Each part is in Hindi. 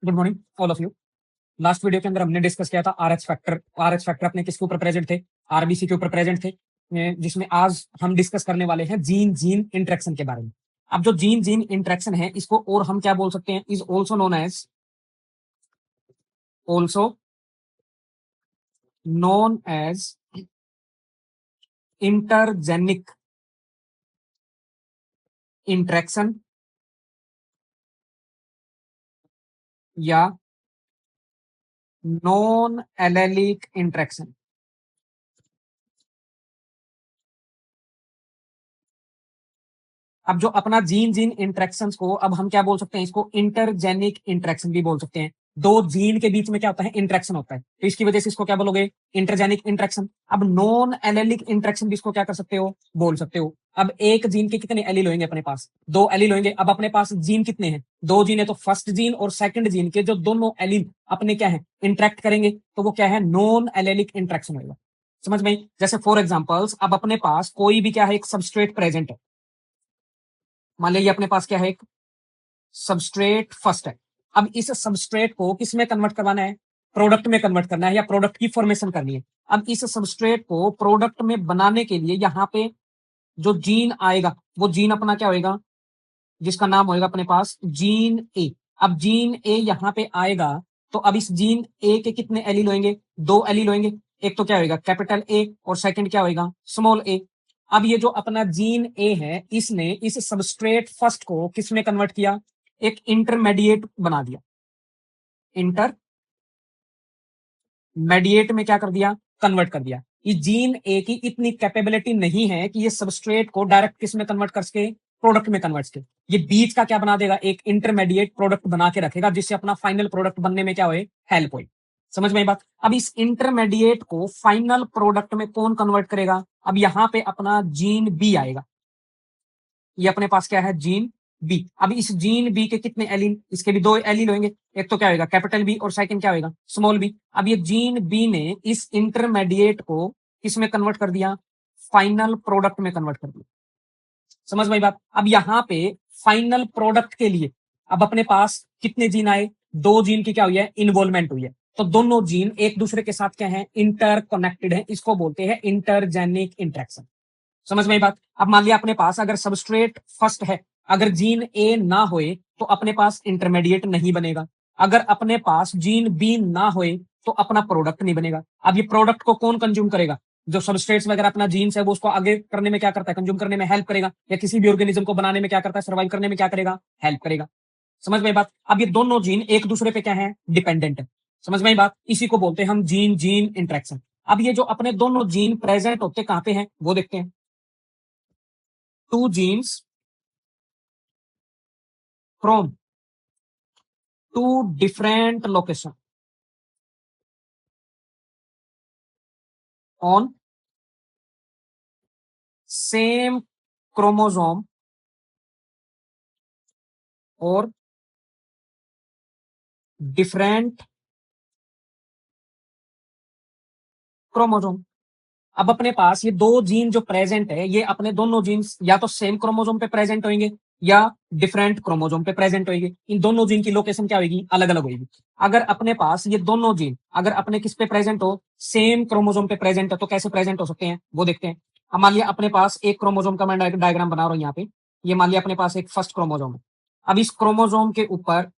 Good morning all of you. Last video के अंदर हमने डिस्कस किया था आरएच फैक्टर। आरएच फैक्टर अपने किसके ऊपर प्रेजेंट थे? आरबीसी के ऊपर प्रेजेंट थे। जिसमें आज हम डिस्कस करने वाले हैं जीन जीन इंटरेक्शन के बारे में। अब जो जीन जीन इंटरेक्शन है इसको और हम क्या बोल सकते हैं? Is also known as intergenic interaction या नॉन एलेलिक इंटरेक्शन। अब जो अपना जीन जीन इंटरेक्शन को अब हम क्या बोल सकते हैं? इसको इंटरजेनिक इंटरेक्शन भी बोल सकते हैं। दो जीन के बीच में क्या होता है? इंटरेक्शन होता है, तो इसकी वजह से इसको क्या बोलोगे? Intergenic interaction. अब नॉन एलेलिक इंटरेक्शन भी इसको क्या कर सकते हो? बोल सकते हो। अब एक जीन के कितने एलील होंगे अपने पास? दो एलील होंगे। अब अपने पास जीन कितने हैं? दो जीन है, तो फर्स्ट जीन और सेकंड जीन के जो दोनों एलील अपने क्या है? इंटरेक्ट करेंगे, तो वो क्या है? नॉन एलेलिक इंटरेक्शन होगा। समझ में? जैसे फॉर एग्जांपल्स, अब अपने पास कोई भी क्या है? एक सबस्ट्रेट प्रेजेंट है। मान लीजिए अपने पास क्या है? एक सबस्ट्रेट फर्स्ट है। अब इस सबस्ट्रेट को किस में कन्वर्ट करवाना है? प्रोडक्ट में कन्वर्ट करना है, या प्रोडक्ट की फॉर्मेशन करनी है। अब इस सबस्ट्रेट को प्रोडक्ट में बनाने के लिए यहाँ पे जो जीन आएगा वो जीन अपना क्या होएगा? जिसका नाम होएगा अपने पास जीन ए। अब जीन ए यहाँ पे आएगा, तो अब इस जीन ए के कितने एलील होंगे? दो एलील होंगे। एक तो क्या होएगा? कैपिटल ए, और सेकंड क्या होएगा? स्मॉल ए। अब ये जो अपना जीन ए है, इसने इस सबस्ट्रेट फर्स्ट को किस में कन्वर्ट किया? एक इंटरमीडिएट बना दिया। इंटरमीडिएट में क्या कर दिया? कन्वर्ट कर दिया। इस जीन ए की इतनी कैपेबिलिटी नहीं है कि ये सबस्ट्रेट को डायरेक्ट किस में कन्वर्ट कर सके? प्रोडक्ट में कन्वर्ट सके। ये बीच का क्या बना देगा? एक इंटरमीडिएट प्रोडक्ट बना के रखेगा, जिससे अपना फाइनल प्रोडक्ट बनने में क्या होए? हेल्प होए। समझ में आई बात? अब इस इंटरमीडिएट को फाइनल प्रोडक्ट में कौन कन्वर्ट करेगा? अब यहां पे अपना जीन बी आएगा। ये अपने पास क्या है? Gene B. अब इस जीन बी के कितने एलील? इसके भी दो एलील होंगे। एक तो क्या होगा? कैपिटल बी, और सेकंड क्या होगा? Small B. अब ये जीन बी ने इस इंटरमीडिएट को किसमें कन्वर्ट कर दिया? फाइनल प्रोडक्ट में कन्वर्ट कर दिया। समझ में आई बात? अब यहां पे फाइनल प्रोडक्ट के लिए अब अपने पास कितने जीन आए? दो जीन की क्या हुई है? इन्वॉल्वमेंट हुई है। तो दोनों जीन एक दूसरे के साथ क्या है? इंटरकनेक्टेड है। इसको बोलते हैं इंटरजेनिक इंटरेक्शन। समझ में आई बात? अब मान लिया अपने पास अगर सबस्ट्रेट फर्स्ट है, अगर जीन ए ना होए तो अपने पास इंटरमीडिएट नहीं बनेगा। अगर अपने पास जीन बी ना होए तो अपना प्रोडक्ट नहीं बनेगा। अब ये प्रोडक्ट को कौन कंज्यूम करेगा? जो सबस्ट्रेट्स वगैरह अपना जीन्स है वो उसको आगे करने में क्या करता है? कंज्यूम करने में हेल्प करेगा। या किसी भी ऑर्गेनिज्म को बनाने में क्या करता है? सर्वाइव करने में क्या करेगा? हेल्प करेगा। समझ में आई बात? अब ये दोनों जीन एक दूसरे पे क्या है? डिपेंडेंट है। समझ में आई बात? इसी को बोलते हैं हम जीन जीन इंटरेक्शन। अब ये जो अपने दोनों जीन प्रेजेंट होते कहां पे हैं वो देखते हैं। Two genes from two different location on same chromosome or different chromosome। अब अपने पास ये दो जीन जो प्रेजेंट है, ये अपने दोनों जीन्स या तो सेम क्रोमोजोम पे प्रेजेंट होंगे या डिफरेंट क्रोमोजोम पे प्रेजेंट होंगे। इन दोनों जीन की लोकेशन क्या होगी? अलग अलग होगी। अगर अपने पास ये दोनों जीन अगर अपने किस पे प्रेजेंट हो? सेम क्रोमोजोम पे प्रेजेंट है, तो कैसे प्रेजेंट हो सकते हैं वो देखते हैं। अब मान लिया अपने पास एक क्रोमोजोम का मैं डायग्राम बना रहा हूं यहाँ पे। ये मान लिया अपने पास एक फर्स्ट क्रोमोजोम है। अब इस क्रोमोजोम के ऊपर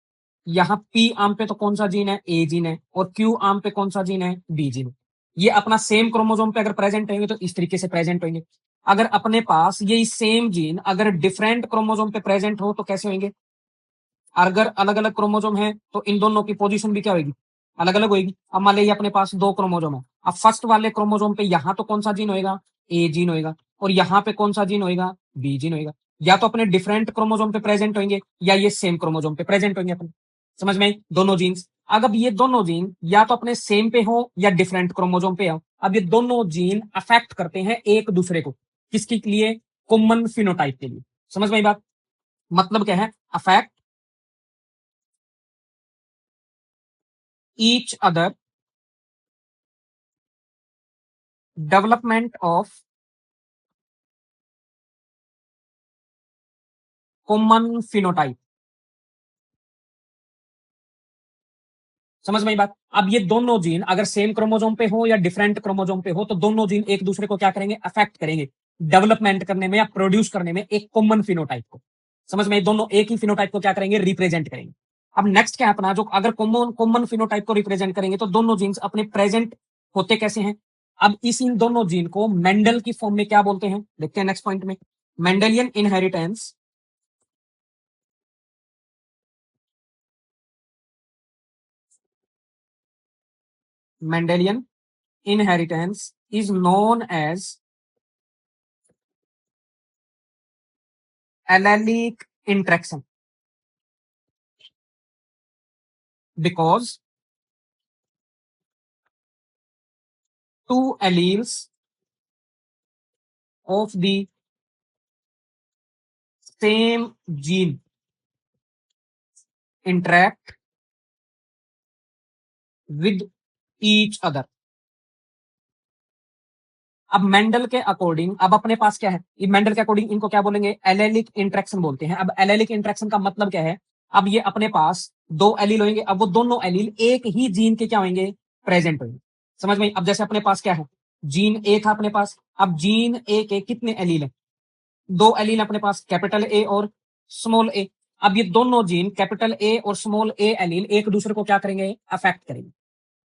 यहाँ पी आर्म पे तो कौन सा जीन है? ए जीन है। और क्यू आर्म पे कौन सा जीन है? बी जीन है। ये अपना सेम क्रोमोजोम पे अगर प्रेजेंट होंगे तो इस तरीके से प्रेजेंट होंगे। अगर अपने पास ये सेम जीन अगर डिफरेंट क्रोमोजोम पे प्रेजेंट हो तो कैसे होंगे? अगर अलग अलग क्रोमोजोम है तो इन दोनों की पोजीशन भी क्या होगी? अलग अलग होगी। अब मान लीजिए अपने पास दो क्रोमोजोम है। अब फर्स्ट वाले क्रोमोजोम पे यहाँ तो कौन सा जीन होगा? ए जीन होगा। और यहाँ पे कौन सा जीन होगा? बी जीन होगा। या तो अपने डिफरेंट क्रोमोजोम पे प्रेजेंट होंगे या ये सेम क्रोमोजोम पे प्रेजेंट होंगे अपने। समझ में आई? दोनों जीन्स। अगर ये दोनों जीन या तो अपने सेम पे हो या डिफरेंट क्रोमोजोम पे हो, अब ये दोनों जीन अफेक्ट करते हैं एक दूसरे को। किसके लिए? कॉमन फिनोटाइप के लिए। समझ में आई बात? मतलब क्या है? Affect each other development of common phenotype. समझ में आई बात? अब ये दोनों जीन अगर सेम क्रोमोसोम पे हो या डिफरेंट क्रोमोसोम पे हो तो दोनों जीन एक दूसरे को क्या करेंगे, अफेक्ट करेंगे डेवलपमेंट करने में या प्रोड्यूस करने में एक कॉमन फिनोटाइप को। समझ में आई? दोनों एक ही फिनोटाइप को क्या करेंगे, रिप्रेजेंट करेंगे। अब नेक्स्ट क्या है अपना, जो अगर कॉमन कॉमन फिनोटाइप को रिप्रेजेंट करेंगे तो दोनों जीन्स अपने प्रेजेंट होते कैसे हैं। अब इस इन दोनों जीन को मेंडल की फॉर्म में क्या बोलते हैं, देखते हैं नेक्स्ट पॉइंट में। Mendelian inheritance Mendelian inheritance is known as allelic interaction because two alleles of the same gene interact with each other। अब मेंडल के अकॉर्डिंग अब अपने पास क्या है, ये मेंडल के अकॉर्डिंग इनको क्या बोलेंगे, एलेलिक इंट्रैक्शन बोलते हैं। अब एलेलिक इंट्रैक्शन का मतलब क्या है, अब ये अपने पास दो एलील होंगे, अब वो दोनों एलील एक ही जीन के क्या होंगे, प्रेजेंट होंगे। समझ में? अब जैसे अपने पास क्या है, जीन ए था अपने पास, अब जीन ए के कितने एलील है, दो एलील अपने पास, कैपिटल ए और स्मॉल ए। अब ये दोनों जीन कैपिटल ए और स्मॉल ए एलील एक दूसरे को क्या करेंगे, अफेक्ट करेंगे।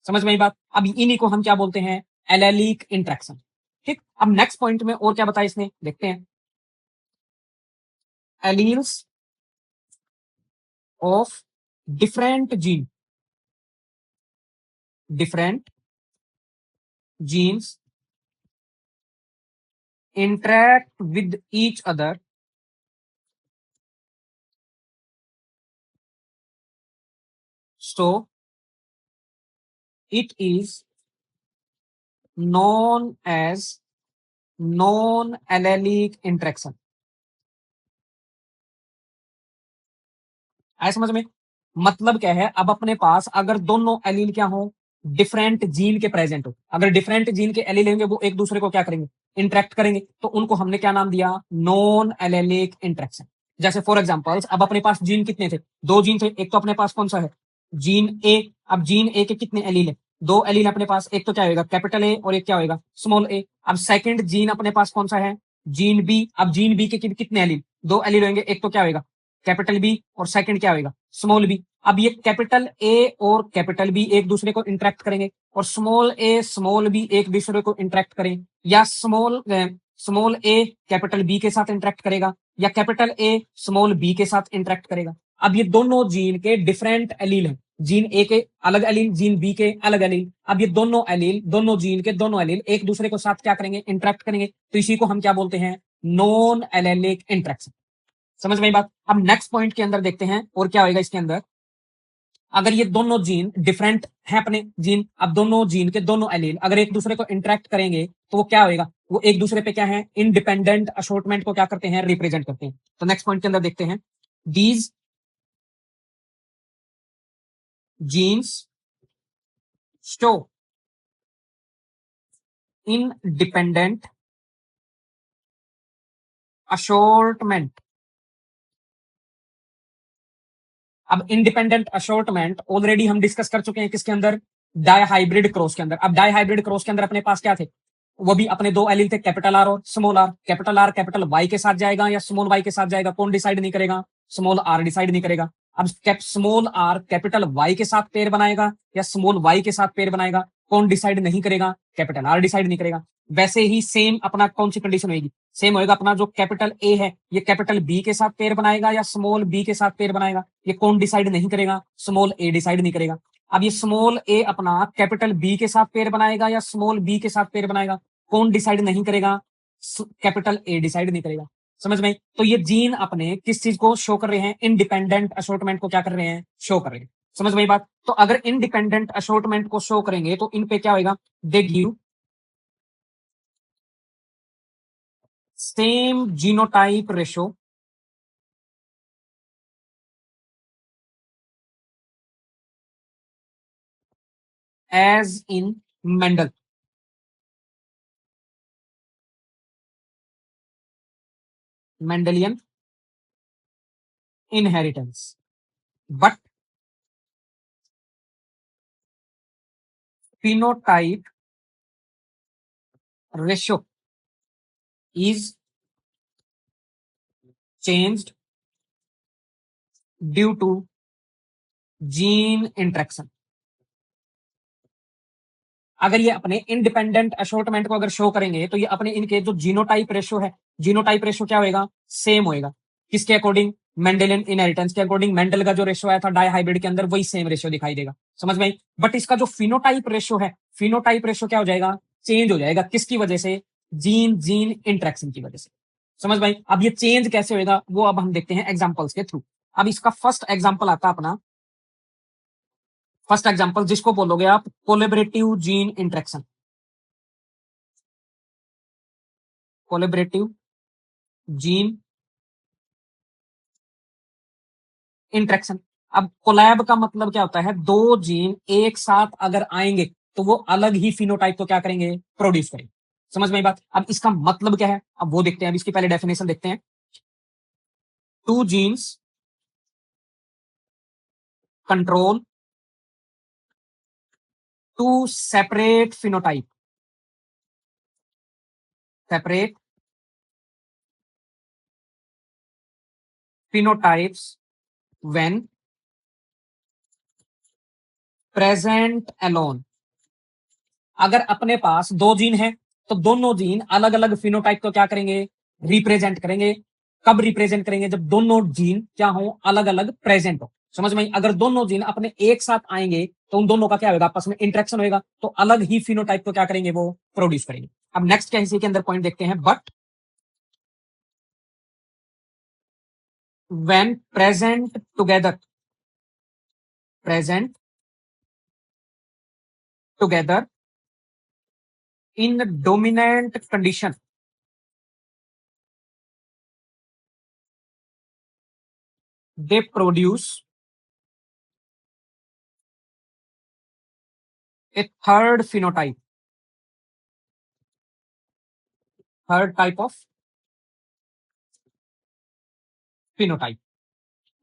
समझ में ये बात? अब इन्हीं को हम क्या बोलते हैं, एलेलिक इंट्रैक्शन। ठीक, अब नेक्स्ट पॉइंट में और क्या बताया इसने, देखते हैं। Alleles of different gene, different genes interact with each other so it is known as non allelic interaction। आया समझ में? मतलब क्या है, अब अपने पास अगर दोनों एलील क्या हो, डिफरेंट जीन के प्रेजेंट हो, अगर डिफरेंट जीन के एलील होंगे वो एक दूसरे को क्या करेंगे, इंटरेक्ट करेंगे, तो उनको हमने क्या नाम दिया, नॉन एलेलिक इंटरेक्शन। जैसे फॉर एग्जांपल्स अब अपने पास जीन कितने थे, दो जीन थे, एक तो अपने पास कौन सा है, जीन ए। अब जीन ए के कितने एलील है, दो एलील अपने पास, एक तो क्या होगा कैपिटल ए और एक क्या होगा स्मॉल ए। अब सेकंड जीन अपने पास कौन सा है, जीन बी। अब जीन बी के कितने एलील, दो एलील होंगे, एक तो क्या होगा कैपिटल बी और सेकंड क्या होगा स्मॉल बी। अब ये कैपिटल ए और कैपिटल बी एक दूसरे को इंटरेक्ट करेंगे और स्मॉल ए स्मॉल बी एक दूसरे को इंटरेक्ट करें, या स्मॉल ए कैपिटल बी के साथ इंटरेक्ट करेगा, या कैपिटल ए स्मॉल बी के साथ इंटरेक्ट करेगा। अब ये दोनों जीन के डिफरेंट एलील हैं, जीन ए के अलग एलील, जीन बी के अलग एलील। अब ये दोनों एलील, दोनों जीन के दोनों एलील एक दूसरे को साथ क्या करेंगे, इंटरेक्ट करेंगे, तो इसी को हम क्या बोलते हैं, नॉन एलेलिक इंटरेक्शन। समझ में बात? अब नेक्स्ट पॉइंट के अंदर देखते हैं और क्या होगा इसके अंदर। अगर ये दोनों जीन डिफरेंट हैं अपने जीन, अब दोनों जीन के दोनों एलील अगर एक दूसरे को इंटरेक्ट करेंगे तो वो क्या होगा, वो एक दूसरे पे क्या है, इंडिपेंडेंट अशॉर्टमेंट को क्या करते हैं, रिप्रेजेंट करते हैं। तो नेक्स्ट पॉइंट के अंदर देखते हैं, these genes show independent assortment. अब इंडिपेंडेंट अशॉर्टमेंट ऑलरेडी हम डिस्कस कर चुके हैं किसके अंदर, डायहाइब्रिड क्रॉस के अंदर। अब डायहाइब्रिड क्रॉस के अंदर अपने पास क्या थे, वो भी अपने दो एलील थे, कैपिटल आर और small R. Capital R capital Y के साथ जाएगा या स्मॉल वाई के साथ जाएगा, कौन डिसाइड नहीं करेगा, स्मॉल आर डिसाइड नहीं करेगा। अब स्मॉल आर कैपिटल वाई के साथ पेयर बनाएगा या स्मॉल वाई के साथ पेयर बनाएगा, कौन डिसाइड नहीं करेगा, कैपिटल आर डिसाइड नहीं करेगा। वैसे ही सेम अपना कौन सी कंडीशन होगी, सेम होएगा अपना जो कैपिटल ए है ये कैपिटल बी के साथ पेयर बनाएगा या स्मॉल बी के साथ पेयर बनाएगा, ये कौन डिसाइड नहीं करेगा, स्मॉल ए डिसाइड नहीं करेगा। अब ये स्मॉल ए अपना कैपिटल बी के साथ पेयर बनाएगा या स्मॉल बी के साथ पेयर बनाएगा, कौन डिसाइड नहीं करेगा, कैपिटल ए डिसाइड नहीं करेगा। समझ में? तो ये जीन अपने किस चीज को शो कर रहे हैं, इंडिपेंडेंट अशॉर्टमेंट को क्या कर रहे हैं, शो कर रहे हैं। समझ में बात? तो अगर इंडिपेंडेंट अशॉर्टमेंट को शो करेंगे तो इन पे क्या होगा, they give same genotype ratio as in Mendel. Mendelian inheritance, but phenotype ratio is changed due to gene interaction। अगर ये अपने इंडिपेंडेंट अशोर्टमेंट को अगर शो करेंगे तो ये अपने इनके जो जीनोटाइप रेशो है, जीनोटाइप रेशो क्या होएगा, सेम होएगा। किसके अकॉर्डिंग, मेंडेलियन इनहेरिटेंस के अकॉर्डिंग। मेंडल का जो रेशो आया था डाइहाइब्रिड के अंदर, वही सेम रेशो दिखाई देगा। समझ में आई। बट इसका जो फिनोटाइप रेशो है, फिनोटाइप रेशो क्या हो जाएगा, चेंज हो जाएगा। किसकी वजह से, जीन जीन इंट्रैक्शन की वजह से। समझ में आई। अब ये चेंज कैसे होएगा वो अब हम देखते हैं एग्जांपल्स के थ्रू। अब इसका फर्स्ट एग्जांपल आता अपना, फर्स्ट एग्जांपल जिसको बोलोगे आप collaborative gene interaction. Collaborative gene interaction. अब कोलैब का मतलब क्या होता है, दो जीन एक साथ अगर आएंगे तो वो अलग ही फिनोटाइप को क्या करेंगे, प्रोड्यूस करेंगे। समझ में आई बात। अब इसका मतलब क्या है, अब वो देखते हैं। अब इसकी पहले डेफिनेशन देखते हैं। Two genes control two separate phenotype, separate phenotypes when present alone। अगर अपने पास दो जीन है तो दोनों जीन अलग अलग फिनोटाइप को क्या करेंगे, रिप्रेजेंट करेंगे। कब रिप्रेजेंट करेंगे, जब दोनों जीन क्या हो, अलग अलग प्रेजेंट हो। समझ में आई। अगर दोनों जीन अपने एक साथ आएंगे तो उन दोनों का क्या होगा, आपस में इंटरेक्शन होगा, तो अलग ही फिनोटाइप को क्या करेंगे, वो प्रोड्यूस करेंगे। अब नेक्स्ट क्या इसी के अंदर पॉइंट देखते हैं। But when present together, present together in dominant condition, they produce a third phenotype, third type of phenotype।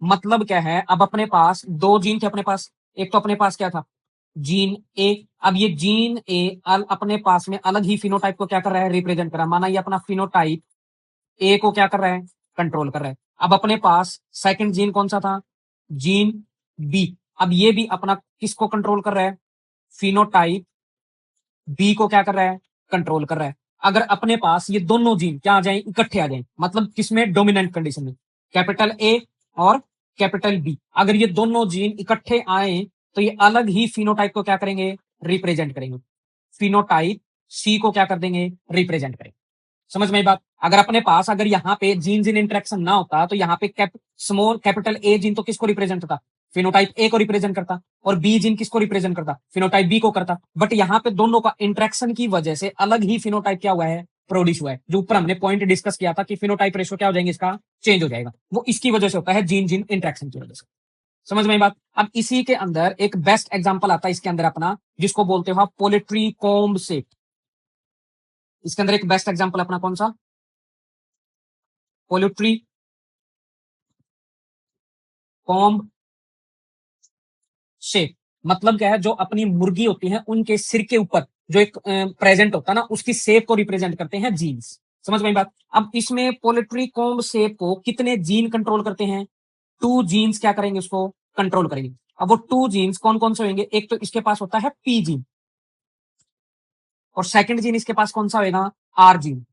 मतलब क्या है, अब अपने पास दो जीन थे अपने पास। एक तो अपने पास क्या था, जीन ए। अब ये जीन ए अपने पास में अलग ही फिनोटाइप को क्या कर रहा है, रिप्रेजेंट कर रहा है। माना ये अपना फिनोटाइप ए को क्या कर रहा है, कंट्रोल कर रहा है। अब अपने पास सेकंड जीन कौन सा था, जीन बी। अब ये भी अपना किसको कंट्रोल कर रहा है, फिनोटाइप बी को क्या कर रहा है, कंट्रोल कर रहा है। अगर अपने पास ये दोनों जीन क्या आ जाए, इकट्ठे आ जाए, मतलब किसमें, डोमिनेंट कंडीशन में, कैपिटल ए और कैपिटल बी। अगर ये दोनों जीन इकट्ठे आए तो ये अलग ही फिनोटाइप को क्या करेंगे, रिप्रेजेंट करेंगे। फिनोटाइप सी को क्या कर देंगे, रिप्रेजेंट करेंगे। समझ में बात। अगर अपने पास अगर यहाँ पे जीन जीन इंटरेक्शन ना होता तो यहाँ पे स्मॉल कैपिटल ए जीन तो किसको रिप्रेजेंट करता, फिनोटाइप ए को रिप्रेजेंट करता, और बी जीन किसको रिप्रेजेंट करता, फिनोटाइप बी को करता। बट यहाँ पे दोनों का इंटरेक्शन की वजह से अलग ही फिनोटाइप क्या हुआ है, प्रोड्यूस हुआ है। जो ऊपर हमने पॉइंट डिस्कस किया था कि फिनोटाइप रेशो क्या हो जाएंगे, इसका चेंज हो जाएगा, वो इसकी वजह से होता है, जीन जीन इंटरेक्शन की वजह से। समझ में बात। अब इसी के अंदर एक बेस्ट एग्जांपल आता है इसके अंदर अपना, जिसको बोलते हो आप पोलिट्री कॉम्ब शेप। इसके अंदर एक बेस्ट एग्जांपल अपना कौन सा, पोलिट्री कॉम्ब शेप। मतलब क्या है, जो अपनी मुर्गी होती है उनके सिर के ऊपर जो एक प्रेजेंट होता है ना, उसकी शेप को रिप्रेजेंट करते हैं जीन्स। समझ में बात। अब इसमें पोलिट्री कॉम्ब शेप को कितने जीन कंट्रोल करते हैं, टू जीन्स क्या करेंगे, उसको कंट्रोल करेंगे। अब वो टू जीन्स कौन कौन से होंगे, एक तो इसके पास होता है पी जीन, और सेकंड जीन इसके पास कौन सा होगा, आर जीन।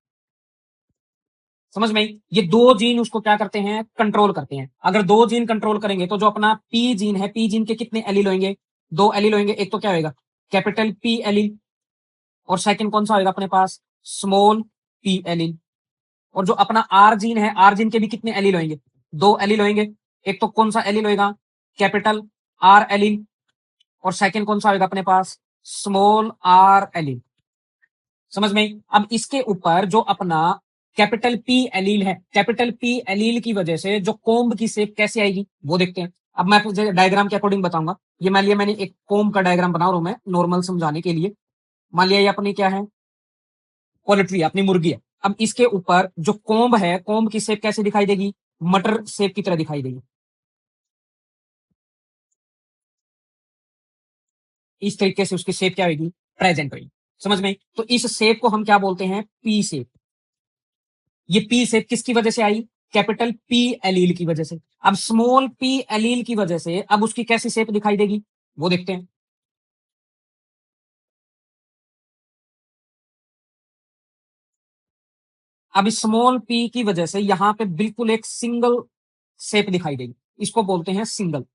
समझ में आई। ये दो जीन उसको क्या करते हैं, कंट्रोल करते हैं। अगर दो जीन कंट्रोल करेंगे तो जो अपना पी जीन है, पी जीन के कितने एलील होंगे, दो एलील होंगे। एक तो क्या होगा, कैपिटल पी एलील, और सेकंड कौन सा होगा अपने पास, स्मॉल पी एलील। और जो अपना आर जीन है, आर जीन के भी कितने एलील होंगे, दो एलील होंगे। एक तो कौन सा एलील होगा, कैपिटल आर एलील, और सेकंड कौन सा होगा अपने पास, स्मॉल आर एलील। समझ में आई। अब इसके ऊपर जो अपना कैपिटल पी एलील है, कैपिटल पी एलील की वजह से जो कोम्ब की शेप कैसे आएगी वो देखते हैं। अब मैं आपको डायग्राम के अकॉर्डिंग बताऊंगा। ये मान लिया मैंने एक कोम्ब का डायग्राम बना रहा हूं मैं, नॉर्मल समझाने के लिए। मान लिया ये अपनी क्या है, पोल्ट्री, अपनी मुर्गी है। अब इसके ऊपर जो कोम्ब है, कोम्ब की शेप कैसे दिखाई देगी, मटर शेप की तरह दिखाई देगी। इस तरीके से उसकी शेप क्या होगी, प्रेजेंट होगी। समझ में? तो इस शेप को हम क्या बोलते हैं, पी शेप। ये पी शेप किसकी वजह से आई, कैपिटल पी एलील की वजह से। अब स्मॉल पी एलील की वजह से अब उसकी कैसी शेप दिखाई देगी, वो देखते हैं। अब स्मॉल पी की वजह से यहां पे बिल्कुल एक सिंगल शेप दिखाई देगी, इसको बोलते हैं सिंगल।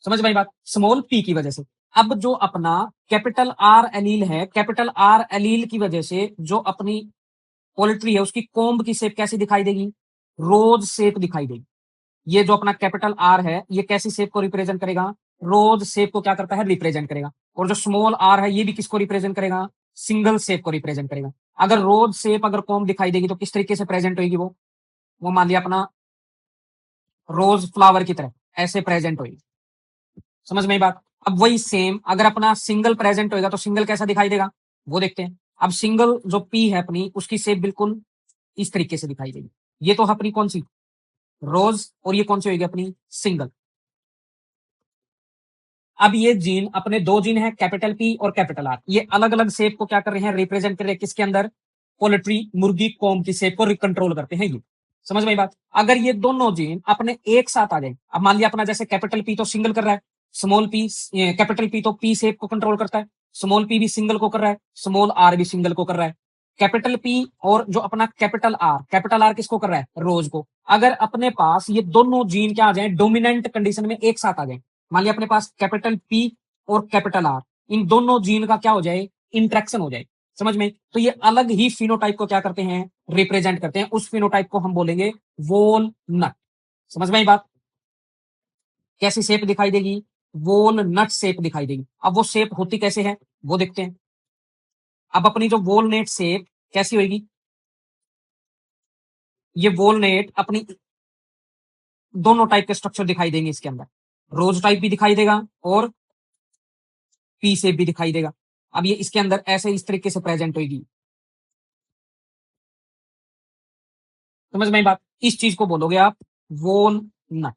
समझ में बात, स्मॉल पी की वजह से। अब जो अपना कैपिटल आर एलील है, कैपिटल आर एलील की वजह से जो अपनी पोल्ट्री है उसकी कोम्ब की शेप कैसी दिखाई देगी, रोज शेप दिखाई देगी। ये जो अपना कैपिटल आर है ये कैसी शेप को रिप्रेजेंट करेगा, रोज शेप को क्या करता है, रिप्रेजेंट करेगा। और जो स्मॉल आर है ये भी किसको रिप्रेजेंट करेगा, सिंगल शेप को रिप्रेजेंट करेगा। अगर रोज शेप अगर कोम्ब दिखाई देगी तो किस तरीके से प्रेजेंट होगी, वो मान लिया अपना रोज फ्लावर की तरह ऐसे प्रेजेंट होगी। समझ में बात। अब वही सेम अगर अपना सिंगल प्रेजेंट होगा तो सिंगल कैसा दिखाई देगा, वो देखते हैं। अब सिंगल जो पी है अपनी उसकी शेप बिल्कुल इस तरीके से दिखाई देगी। ये तो अपनी कौन सी, रोज, और ये कौन सी होगी अपनी, सिंगल। अब ये जीन अपने दो जीन है, कैपिटल पी और कैपिटल आर, ये अलग अलग शेप को क्या कर रहे हैं, रिप्रेजेंट कर रहे हैं किसके अंदर, पोल्ट्री मुर्गी कॉम की शेप को कंट्रोल करते हैं ये। समझ में बात। अगर ये दोनों जीन अपने एक साथ आ जाए, अब मान लिया अपना जैसे कैपिटल पी तो सिंगल कर रहा है, स्मॉल पी, कैपिटल पी तो पी शेप को कंट्रोल करता है, स्मॉल पी भी सिंगल को कर रहा है, स्मॉल आर भी सिंगल को कर रहा है। कैपिटल पी और जो अपना कैपिटल आर किसको कर रहा है, रोज को। अगर अपने पास ये दोनों जीन क्या आ जाए, डोमिनेंट कंडीशन में एक साथ आ जाए, मान लिया अपने पास कैपिटल पी और कैपिटल आर, इन दोनों जीन का क्या हो जाए, इंट्रैक्शन हो जाए। समझ में? तो ये अलग ही फिनोटाइप को क्या करते हैं, रिप्रेजेंट करते हैं। उस फिनोटाइप को हम बोलेंगे वोल नट। समझ में बात, कैसी शेप दिखाई देगी, वोल नट शेप दिखाई देगी। अब वो शेप होती कैसे है वो देखते हैं। अब अपनी जो वोल नेट शेप कैसी होगी, ये वोल नेट अपनी दोनों टाइप के स्ट्रक्चर दिखाई देंगे इसके अंदर, रोज टाइप भी दिखाई देगा और पी शेप भी दिखाई देगा। अब ये इसके अंदर ऐसे इस तरीके से प्रेजेंट होगी। समझ में बात, इस चीज को बोलोगे आप वोल नट।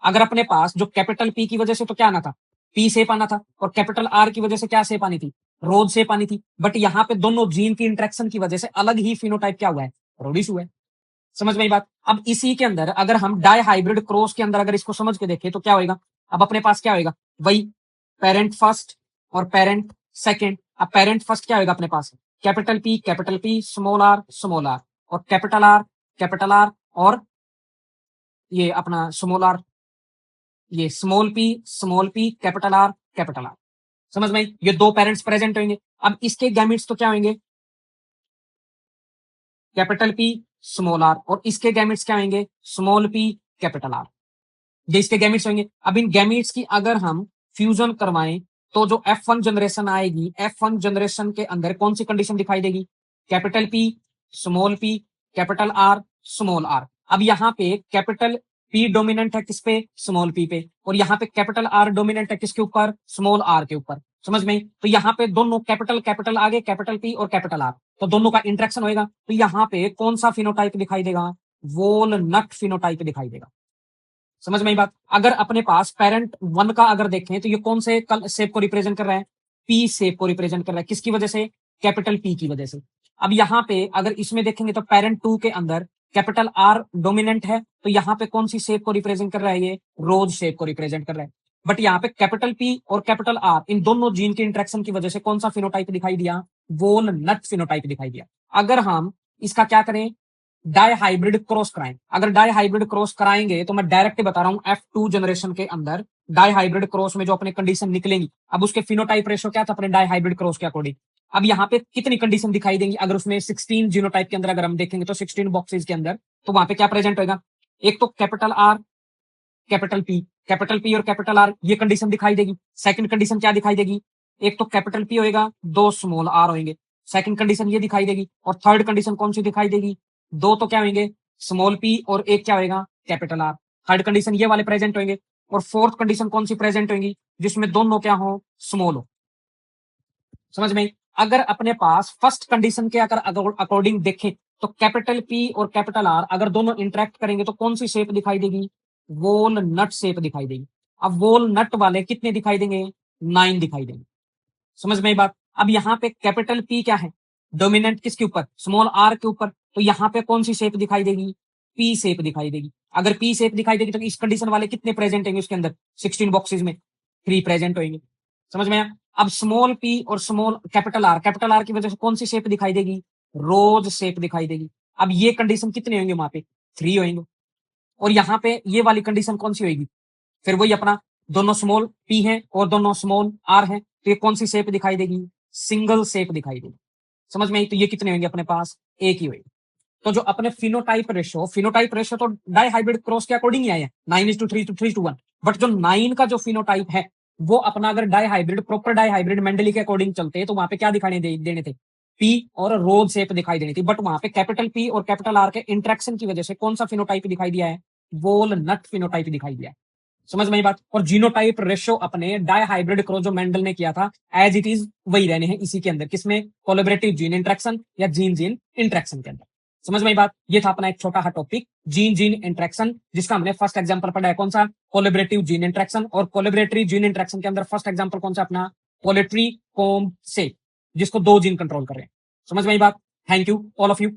अगर अपने पास जो कैपिटल पी की वजह से तो क्या आना था, पी शेप आना था, और कैपिटल आर की वजह से क्या शेप आनी थी, रोज शेप आनी थी। बट यहाँ पे दोनों जीन की इंट्रैक्शन की वजह से अलग ही फिनोटाइप क्या हुआ है, रोडिश हुआ है। समझ में बात। अब इसी के अंदर अगर हम डाई हाइब्रिड क्रॉस के अंदर अगर इसको समझ के देखें तो क्या होगा, अब अपने पास क्या होगा, वही पेरेंट फर्स्ट और पेरेंट सेकेंड। अब पेरेंट फर्स्ट क्या होगा अपने पास, कैपिटल पी स्मॉल आर, और कैपिटल आर और ये अपना स्मॉल आर, ये स्मॉल पी कैपिटल आर। समझ में, ये दो पेरेंट्स प्रेजेंट होंगे। अब इसके गैमिट्स तो क्या होंगे, कैपिटल पी स्मॉल आर, और इसके गैमिट्स क्या होंगे, स्मॉल पी कैपिटल आर। ये इसके गैमिट्स होंगे। अब इन गैमिट्स की अगर हम फ्यूजन करवाएं तो जो F1 जनरेशन आएगी, F1 जनरेशन के अंदर कौन सी कंडीशन दिखाई देगी, capital P capital R small R. अब यहाँ पे कैपिटल पी डोमिनेंट है किस पे, स्मॉल पी पे, और यहाँ पे कैपिटल आर डोमिनेंट है किसके ऊपर, स्मॉल आर के ऊपर। समझ में? तो यहाँ पे दोनों कैपिटल आगे, कैपिटल पी और कैपिटल आर, तो दोनों का इंट्रैक्शन होगा। तो यहाँ पे कौन सा फिनोटाइप दिखाई देगा, वोल नट फिनोटाइप दिखाई देगा। समझ में ही बात। अगर अपने पास पेरेंट वन का अगर देखें तो ये कौन से शेप को रिप्रेजेंट कर रहा है, पी शेप को रिप्रेजेंट कर रहा है, किसकी वजह से, कैपिटल पी की वजह से। अब यहाँ पे अगर इसमें देखेंगे तो पेरेंट टू के अंदर कैपिटल आर डोमिनेंट है, तो यहाँ पे कौन सी शेप को रिप्रेजेंट कर रहा है, ये रोज शेप को रिप्रेजेंट कर रहा है। बट यहाँ पे कैपिटल पी और कैपिटल आर इन दोनों जीन के इंट्रैक्शन की वजह से कौन सा फिनोटाइप दिखाई दिया, वोल नट फिनोटाइप दिखाई दिया। अगर हम इसका क्या करें, डाई हाइब्रिड क्रॉस कराएं, अगर डाई हाइब्रिड क्रॉस कराएंगे तो मैं डायरेक्ट बता रहा हूं F2 जनरेशन के अंदर डाई हाइब्रिड क्रॉस में जो अपने कंडीशन निकलेंगी, अब उसके फिनोटाइप रेशो क्या था अपने डाई हाइब्रिड क्रॉस के अकॉर्डिंग। अब यहाँ पे कितनी कंडीशन दिखाई देंगी, अगर उसमें 16 जीनोटाइप के अंदर अगर हम देखेंगे तो 16 बॉक्सेस के अंदर, तो वहां पे क्या प्रेजेंट होगा, एक तो कैपिटल आर कैपिटल पी और कैपिटल आर, ये कंडीशन दिखाई देगी। सेकंड कंडीशन क्या दिखाई देगी, एक तो कैपिटल पी होएगा, दो स्मॉल आर होंगे, सेकंड कंडीशन ये दिखाई देगी। और थर्ड कंडीशन कौन सी दिखाई देगी, दो तो क्या होंगे, स्मॉल पी और एक क्या होएगा, कैपिटल आर। थर्ड कंडीशन ये वाले प्रेजेंट होंगे। और फोर्थ कंडीशन कौन सी प्रेजेंट होंगी, जिसमें दोनों क्या हो, स्मॉल हो। समझ में? अगर अपने पास फर्स्ट कंडीशन के अगर अकॉर्डिंग देखें तो कैपिटल पी और कैपिटल आर अगर दोनों इंटरेक्ट करेंगे तो कौन सी शेप दिखाई देगी, वोल नट शेप दिखाई देगी। अब वॉलनट वाले कितने दिखाई देंगे? 9 दिखाई देंगे। समझ में आई बात? अब यहाँ पे कैपिटल पी क्या है? डोमिनेंट किसके ऊपर? स्मॉल आर के ऊपर। तो यहाँ पे कौन सी शेप दिखाई देगी? पी शेप दिखाई देगी। अगर पी शेप दिखाई देगी तो इस कंडीशन वाले कितने प्रेजेंट होंगे उसके अंदर? 16 बॉक्सेस में 3 प्रेजेंट होंगे। समझ में आया? अब स्मॉल पी और स्मॉल कैपिटल आर की वजह से कौन सी शेप दिखाई देगी? रोज शेप दिखाई देगी। अब ये कंडीशन कितने होंगे वहां पे? 3 होंगे। और यहाँ पे ये वाली कंडीशन कौन सी होगी? फिर वही अपना, दोनों स्मॉल पी है और दोनों स्मॉल आर है, तो ये कौन सी शेप दिखाई देगी? सिंगल शेप दिखाई देगी। समझ में आई? तो ये कितने होंगे अपने पास? एक ही होगी। तो जो अपने फिनोटाइप रेशो तो डाई हाइब्रिड क्रॉस के अकॉर्डिंग ही आए हैं, 9:3:3:1। बट जो 9 का जो फिनोटाइप है वो अपना अगर dihybrid, proper dihybrid मेंडली के अकॉर्डिंग चलते तो वहां पे क्या दिखाई देने थे? पी और रोज शेप दिखाई देनी थी। बट वहां पे कैपिटल पी और कैपिटल आर के इंट्रैक्शन की वजह से कौन सा फिनोटाइप दिखाई दिया है? वॉलनट फिनोटाइप दिखाई दिया है। समझ में आई बात? और जीनोटाइप रेशो अपने डाई हाइब्रिड क्रॉस जो मेंडल ने किया था एज इट इज वही रहने हैं इसी के अंदर। किसमें? कोलैबोरेटिव जीन इंट्रैक्शन या जीन जीन इंट्रैक्शन के अंदर। समझ में आई बात? ये था अपना एक छोटा सा टॉपिक, जीन जीन इंट्रैक्शन, जिसका हमने फर्स्ट एग्जांपल पढ़ा है कौन सा? Collaborative gene interaction. और कोलैबोरेटरी जीन इंट्रैक्शन के अंदर फर्स्ट एग्जांपल कौन सा अपना? पोलिट्री कॉम्ब से, जिसको 2 जीन कंट्रोल कर रहे हैं। समझ में आई बात? Thank you all of you.